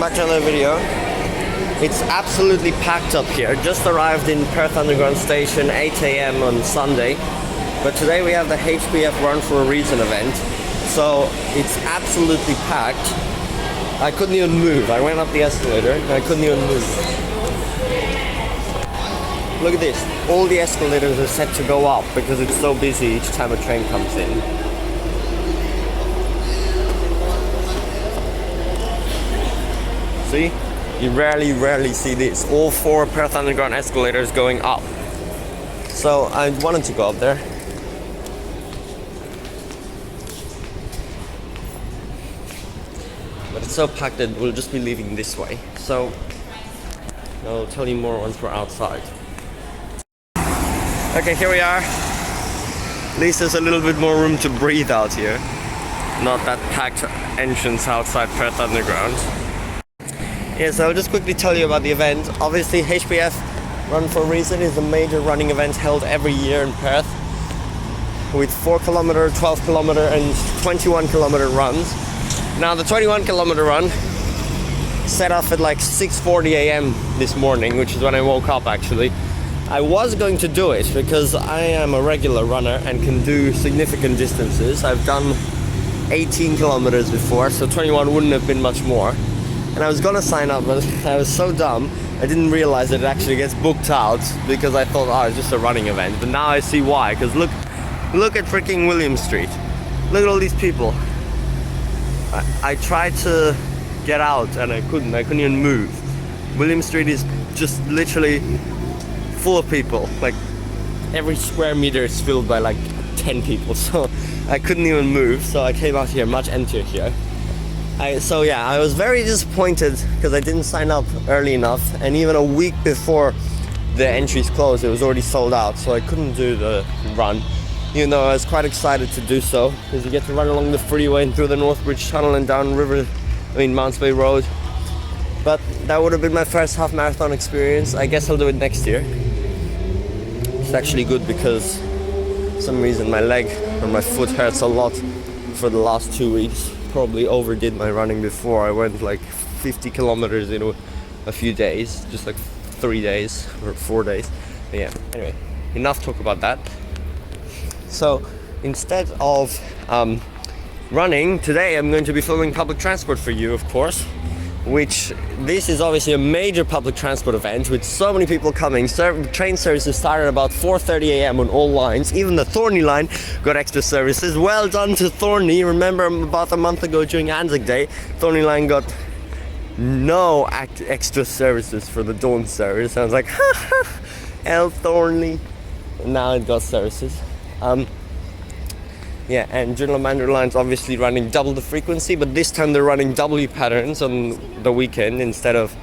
back to another video. It's absolutely packed up here. Just arrived in Perth Underground Station 8 AM on Sunday. But today we have the HBF Run for a Reason event. So it's absolutely packed. I couldn't even move. I went up the escalator and I couldn't even move. Look at this. All the escalators are set to go up because it's so busy each time a train comes in. See? You rarely see this. All 4 Perth Underground escalators going up. So I wanted to go up there. But it's so packed that we'll just be leaving this way. So I'll tell you more once we're outside. Okay, here we are. At least there's a little bit more room to breathe out here. Not that packed entrance outside Perth Underground. Yeah, so I'll just quickly tell you about the event. Obviously, HBF Run for a Reason is a major running event held every year in Perth with 4 kilometer, 12 kilometer and 21 kilometer runs. Now the 21 kilometer run set off at like 6:40 AM this morning, which is when I woke up actually. I was going to do it because I am a regular runner and can do significant distances. I've done 18 kilometers before, so 21 wouldn't have been much more. And I was gonna sign up, but I was so dumb, I didn't realize that it actually gets booked out because I thought, oh, it's just a running event. But now I see why, because look at freaking William Street. Look at all these people. I tried to get out and I couldn't even move. William Street is just literally full of people. Like every square meter is filled by like 10 people. So I couldn't even move, so I came out here much emptier here. I was very disappointed because I didn't sign up early enough, and even a week before the entries closed it was already sold out, so I couldn't do the run, even though I was quite excited to do so because you get to run along the freeway and through the Northbridge Tunnel and down Mounts Bay Road. But that would have been my first half marathon experience. I guess I'll do it next year. It's actually good because for some reason my leg or my foot hurts a lot for the last 2 weeks. Probably overdid my running before. I went like 50 kilometers in a few days, just like 3 days or 4 days. But yeah, anyway, enough talk about that. So instead of running, today I'm going to be filming public transport for you, of course, which this is obviously a major public transport event with so many people coming. Train services started about 4:30 AM on all lines. Even the Thorney line got extra services. Well done to Thorney. Remember about a month ago during Anzac Day, Thorney line got no extra services for the dawn service. I was like, ha ha, El Thorney. And now it got services. Yeah, and Journal Mandarin line's obviously running double the frequency, but this time they're running W patterns on the weekend instead of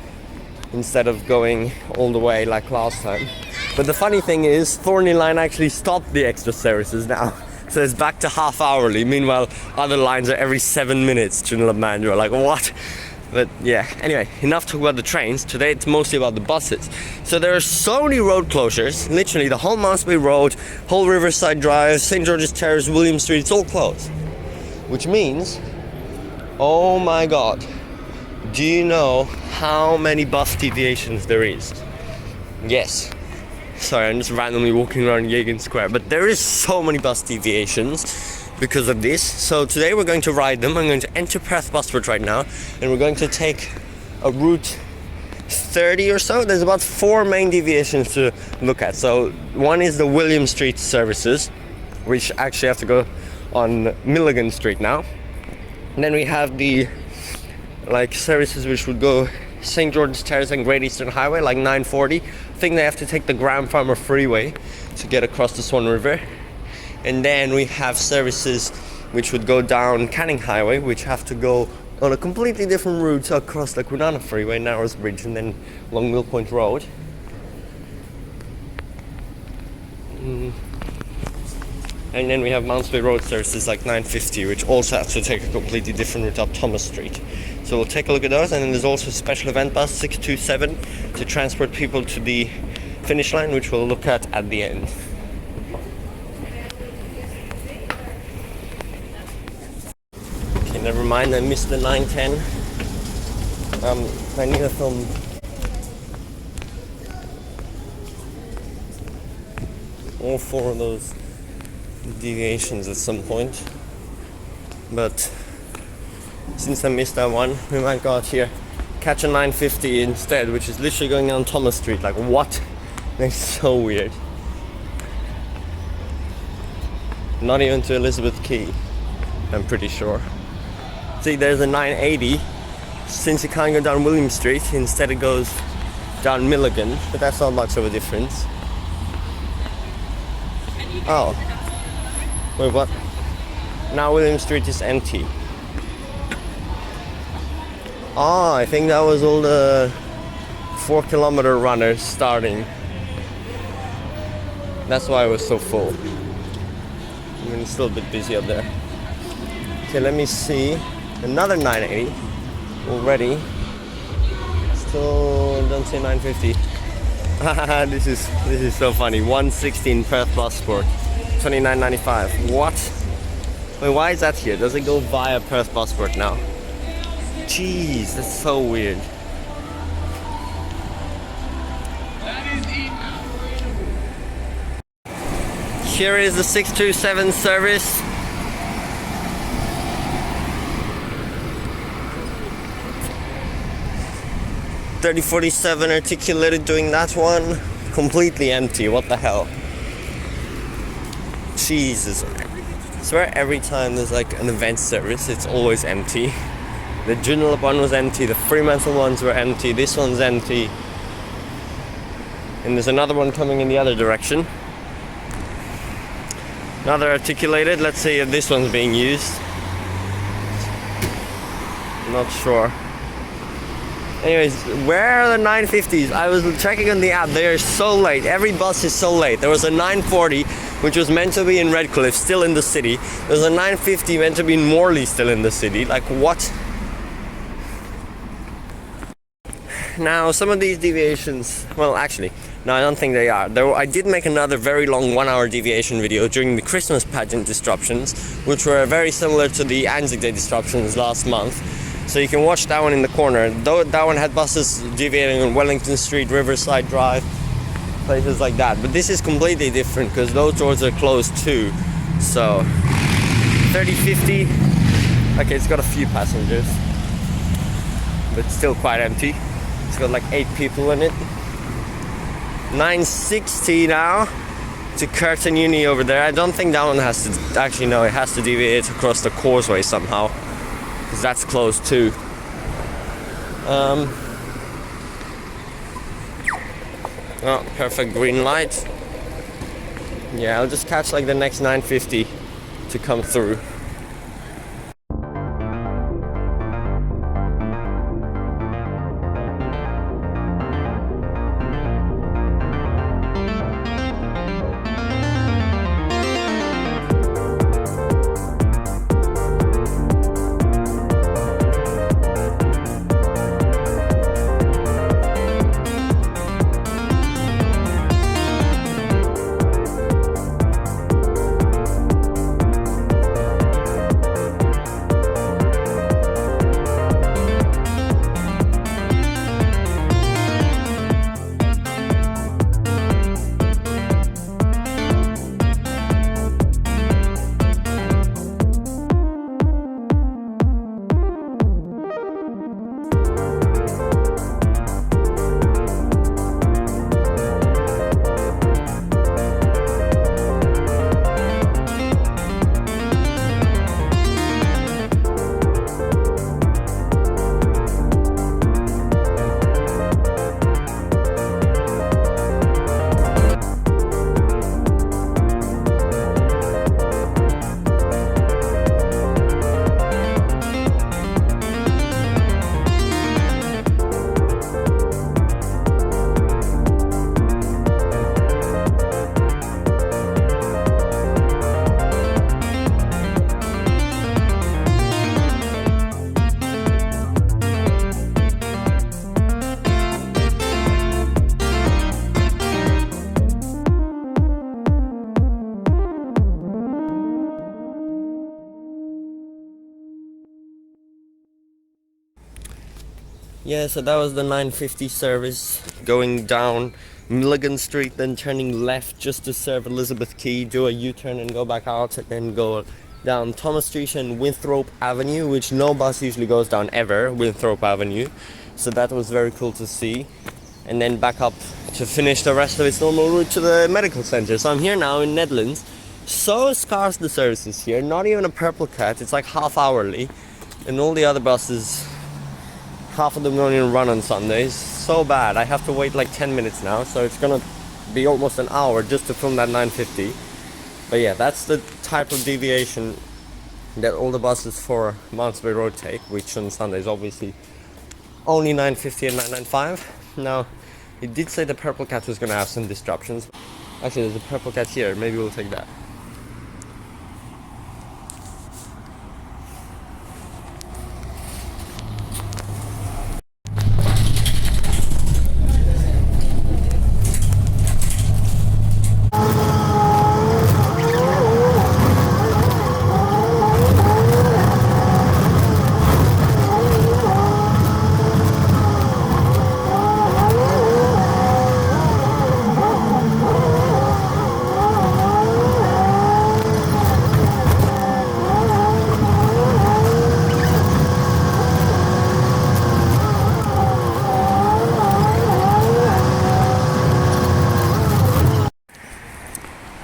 going all the way like last time. But the funny thing is, Thorney line actually stopped the extra services now, so it's back to half hourly. Meanwhile, other lines are every 7 minutes. Journal Mandarin, like what? But yeah, anyway, enough talk about the trains. Today it's mostly about the buses. So there are so many road closures. Literally the whole Mounts Bay Road, whole Riverside Drive, St. George's Terrace, William Street, it's all closed. Which means, oh my god, do you know how many bus deviations there is? Yes. Sorry, I'm just randomly walking around Yagan Square, but there is so many bus deviations because of this. So today we're going to ride them. I'm going to enter Perth Busport right now, and we're going to take a route 30 or so. There's about 4 main deviations to look at. So one is the William Street services, which actually have to go on Milligan Street now. And then we have the services which would go St. George's Terrace and Great Eastern Highway, like 940. I think they have to take the Graham Farmer Freeway to get across the Swan River. And then we have services which would go down Canning Highway, which have to go on a completely different route across the Kwinana Freeway, Narrows Bridge, and then along Mill Point Road. And then we have Mounts Bay Road services like 950, which also has to take a completely different route up Thomas Street. So we'll take a look at those. And then there's also a special event bus 627 to transport people to the finish line, which we'll look at the end. Okay, never mind, I missed the 910. I need to film all 4 of those deviations at some point, but since I missed that one, we might go out here, catch a 950 instead, which is literally going down Thomas Street. Like, what? That's so weird. Not even to Elizabeth Quay, I'm pretty sure. See, there's a 980. Since it can't go down William Street, instead it goes down Milligan, but that's not much of a difference. Oh. Wait, what? Now William Street is empty. Oh, I think that was all the 4-kilometer runners starting. That's why it was so full. I mean, it's still a bit busy up there. Okay, let me see. Another 980 already. Still don't say 950. This is so funny. 116 Perth Bus Sport, 29.95. What? Wait, why is that here? Does it go via Perth Bus Sport now? Jeez, that's so weird. Here is the 627 service. .3047 articulated doing that one. Completely empty, what the hell? Jesus. I swear every time there's like an event service, it's always empty. The Joondalup one was empty, the Fremantle ones were empty, this one's empty. And there's another one coming in the other direction. Another articulated, let's see if this one's being used. Not sure. Anyways, where are the 950s? I was checking on the app, they are so late. Every bus is so late. There was a 940, which was meant to be in Redcliffe, still in the city. There's a 950 meant to be in Morley, still in the city. Like, what? Now, some of these deviations, well, actually, no, I don't think they are. I did make another very long 1-hour deviation video during the Christmas pageant disruptions, which were very similar to the Anzac Day disruptions last month. So you can watch that one in the corner. That one had buses deviating on Wellington Street, Riverside Drive, places like that. But this is completely different because those doors are closed too. So 3050. Okay, it's got a few passengers, but still quite empty. It's got like 8 people in it. 960 now to Curtin Uni over there. I don't think that one has to, actually no, it has to deviate across the Causeway somehow, because that's closed too. Oh, perfect green light. Yeah, I'll just catch like the next 950 to come through. Yeah, so that was the 9:50 service going down Milligan Street, then turning left just to serve Elizabeth Quay, do a U-turn and go back out, and then go down Thomas Street and Winthrop Avenue, which no bus usually goes down ever, Winthrop Avenue. So that was very cool to see. And then back up to finish the rest of its normal route to the medical center. So I'm here now in Netherlands. So scarce the services here, not even a purple cat, it's like half hourly. And all the other buses, half of them don't even run on Sundays. So bad. I have to wait like 10 minutes now, so it's gonna be almost an hour just to film that 9:50. But yeah, that's the type of deviation that all the buses for Malmesbury Road take, which on Sundays obviously only 9:50 and 9:95. Now, it did say the purple cat was gonna have some disruptions. Actually, there's a purple cat here. Maybe we'll take that.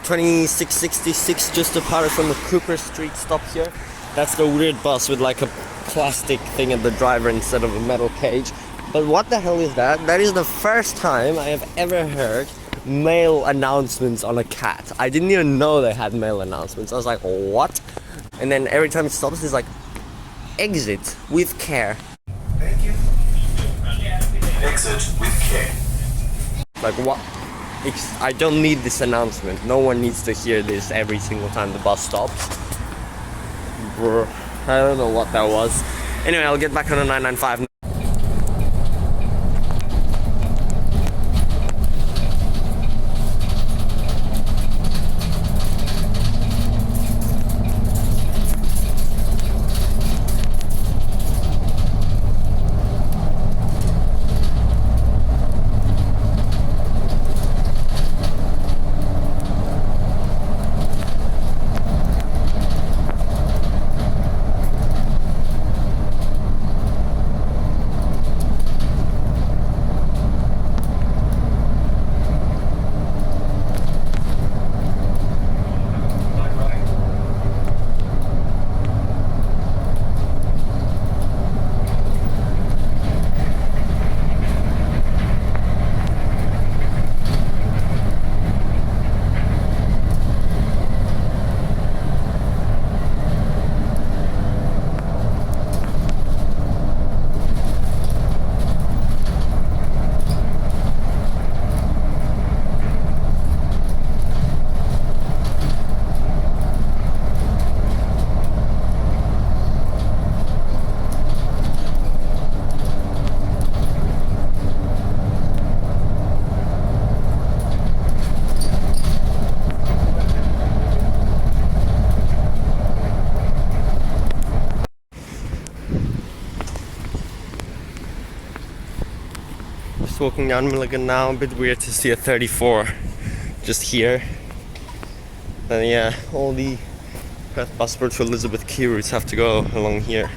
(2666) just departed from the Cooper Street stop here. That's the weird bus with like a plastic thing at the driver instead of a metal cage. But what the hell is that? That is the first time I have ever heard mail announcements on a cat. I didn't even know they had mail announcements. I was like, what? And then every time it stops, it's like, exit with care. Thank you. Exit with care. Like, what? I don't need this announcement. No one needs to hear this every single time the bus stops. Brr, I don't know what that was. Anyway, I'll get back on the 995. Just walking down Milligan now, a bit weird to see a 34 just here. And yeah, all the Perth bus routes to Elizabeth Quay routes have to go along here.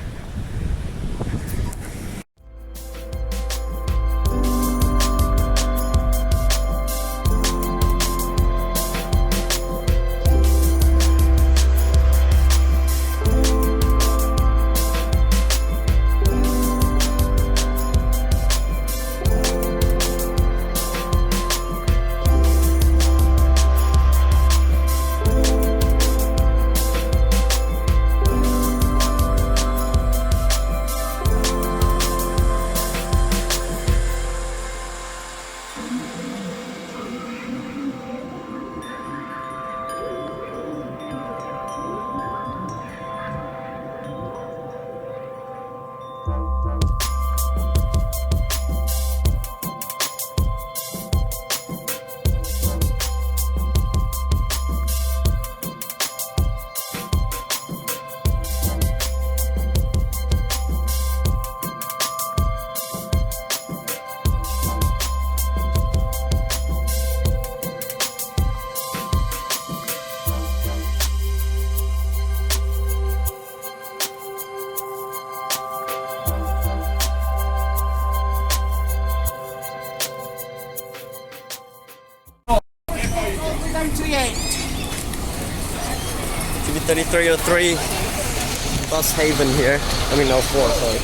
TB3303 Bus Haven here. I mean, no, 4, sorry.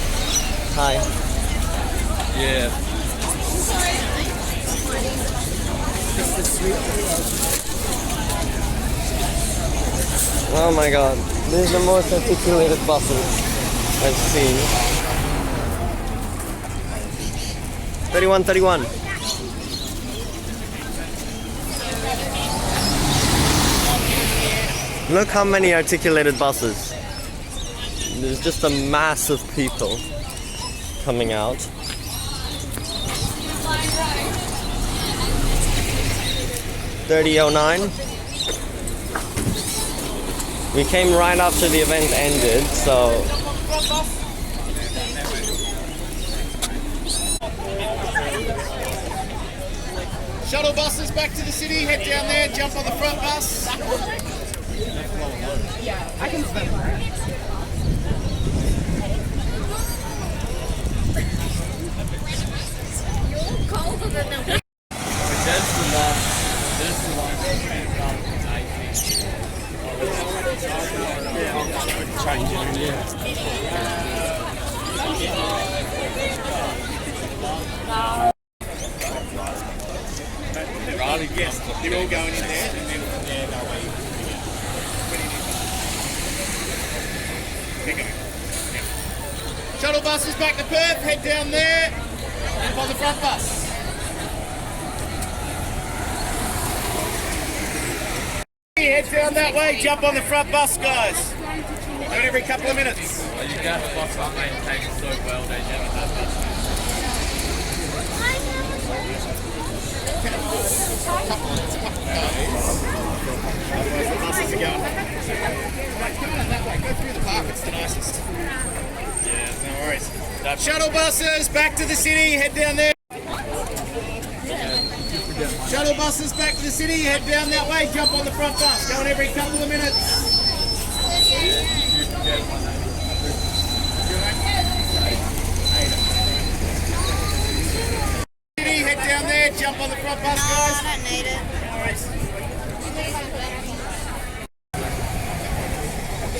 Hi. Yeah. Oh my god. This is the most articulated buses I've seen. 3131. Look how many articulated buses. There's just a mass of people coming out. (3009). We came right after the event ended, so Shuttle buses back to the city, head down there, jump on the front bus. I can see. You're colder than the Yes, they're all going in there, and then they'll be. Shuttle buses back to Perth, head down there, jump on the front bus. Head down that way, jump on the front bus, guys. Do it every couple of minutes. Well, you gas bus are maintained so well, they never have that. Buses are going. Right, come on that way, go through the park, it's the nicest. Yeah, no worries. Shuttle buses back to the city, head down there. Shuttle buses back to the city, head down that way, jump on the front bus, going every couple of minutes. City, head down there, jump on the front bus, guys. I don't need it.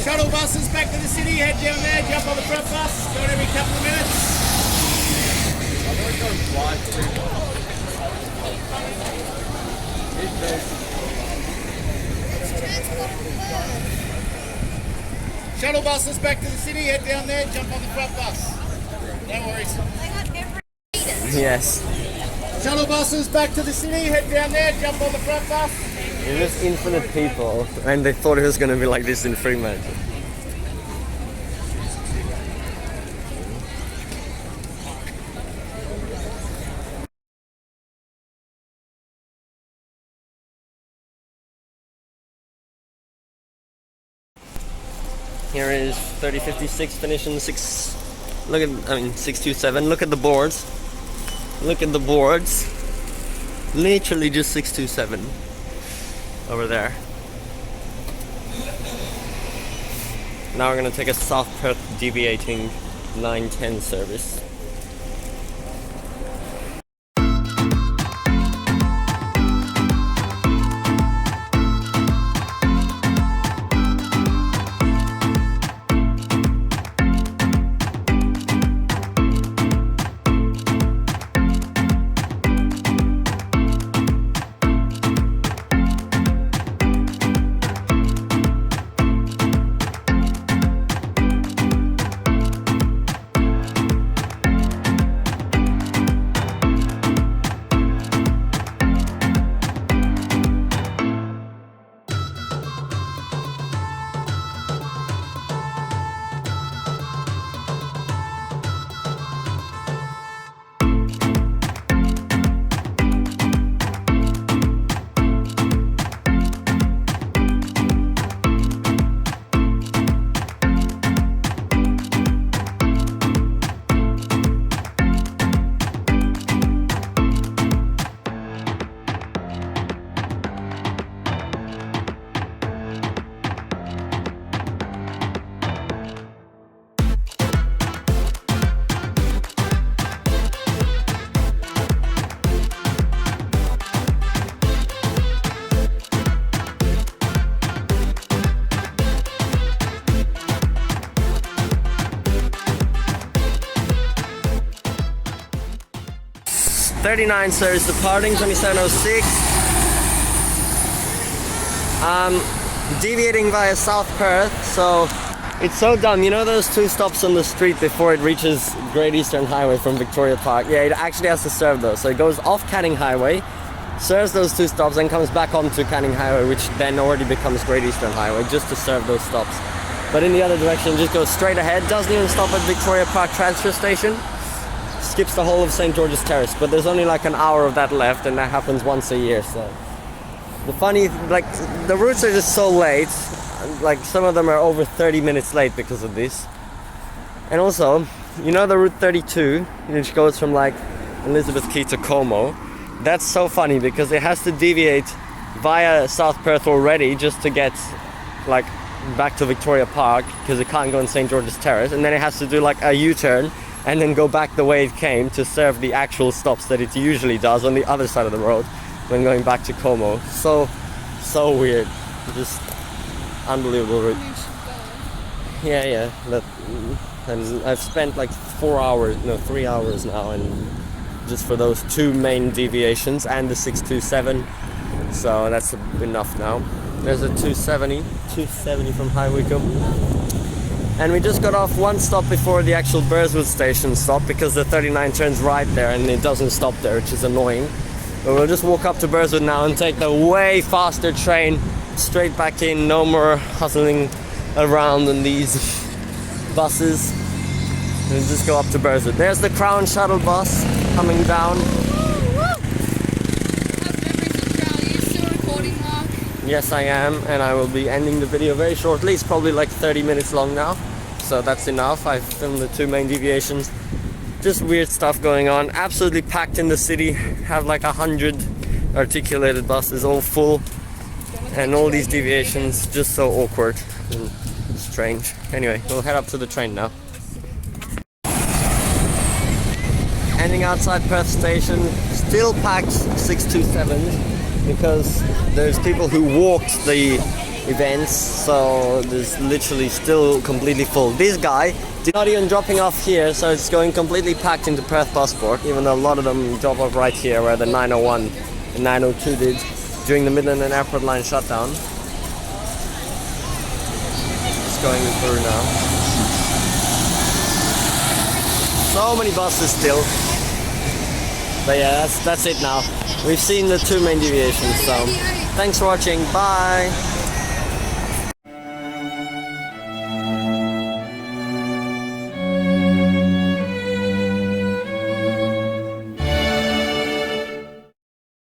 Shuttle buses back to the city, head down there, jump on the front bus, going every couple of minutes. Shuttle buses back to the city, head down there, jump on the front bus. No worries. yes. Shuttle buses back to the city, head down there, jump on the front bus. There's just infinite people, and they thought it was going to be like this in Fremantle. Here is 3056 finishing 6. Look at, 627. Look at the boards. Look at the boards. Literally just 627 over there. Now we're gonna take a South Perth deviating 910 service. 39 service departing 2706. Deviating via South Perth, so it's so dumb. You know those two stops on the street before it reaches Great Eastern Highway from Victoria Park? Yeah, it actually has to serve those. So it goes off Canning Highway, serves those two stops, and comes back onto Canning Highway, which then already becomes Great Eastern Highway, just to serve those stops. But in the other direction, it just goes straight ahead, doesn't even stop at Victoria Park transfer station, skips the whole of St. George's Terrace, but there's only like an hour of that left, and that happens once a year, so. The funny, like, the routes are just so late, like some of them are over 30 minutes late because of this. And also, you know the Route 32, which goes from like Elizabeth Quay to Como? That's so funny because it has to deviate via South Perth already just to get like back to Victoria Park because it can't go in St. George's Terrace, and then it has to do like a U-turn and then go back the way it came to serve the actual stops that it usually does on the other side of the road when going back to Como. So weird. Just unbelievable route. Yeah. And I've spent like 3 hours now, and just for those two main deviations and the 627. So that's enough now. There's a 270 from High Wycombe. And we just got off one stop before the actual Burswood station stop because the 39 turns right there and it doesn't stop there, which is annoying. But we'll just walk up to Burswood now and take the way faster train straight back in. No more hustling around in these buses. We'll just go up to Burswood. There's the Crown shuttle bus coming down. Yes, I am, and I will be ending the video very shortly. It's probably like 30 minutes long now, so that's enough. I've filmed the two main deviations. Just weird stuff going on. Absolutely packed in the city. Have like 100 articulated buses, all full, and all these deviations just so awkward and strange. Anyway, we'll head up to the train now. Ending outside Perth station. Still packed 627s. Because there's people who walked the events, so there's literally still completely full. This guy did not even dropping off here, so it's going completely packed into Perth Busport, even though a lot of them drop off right here where the 901 and 902 did during the Midland and Airport line shutdown. Just going through now. So many buses still. But yeah, that's it now. We've seen the two main deviations, so thanks for watching. Bye!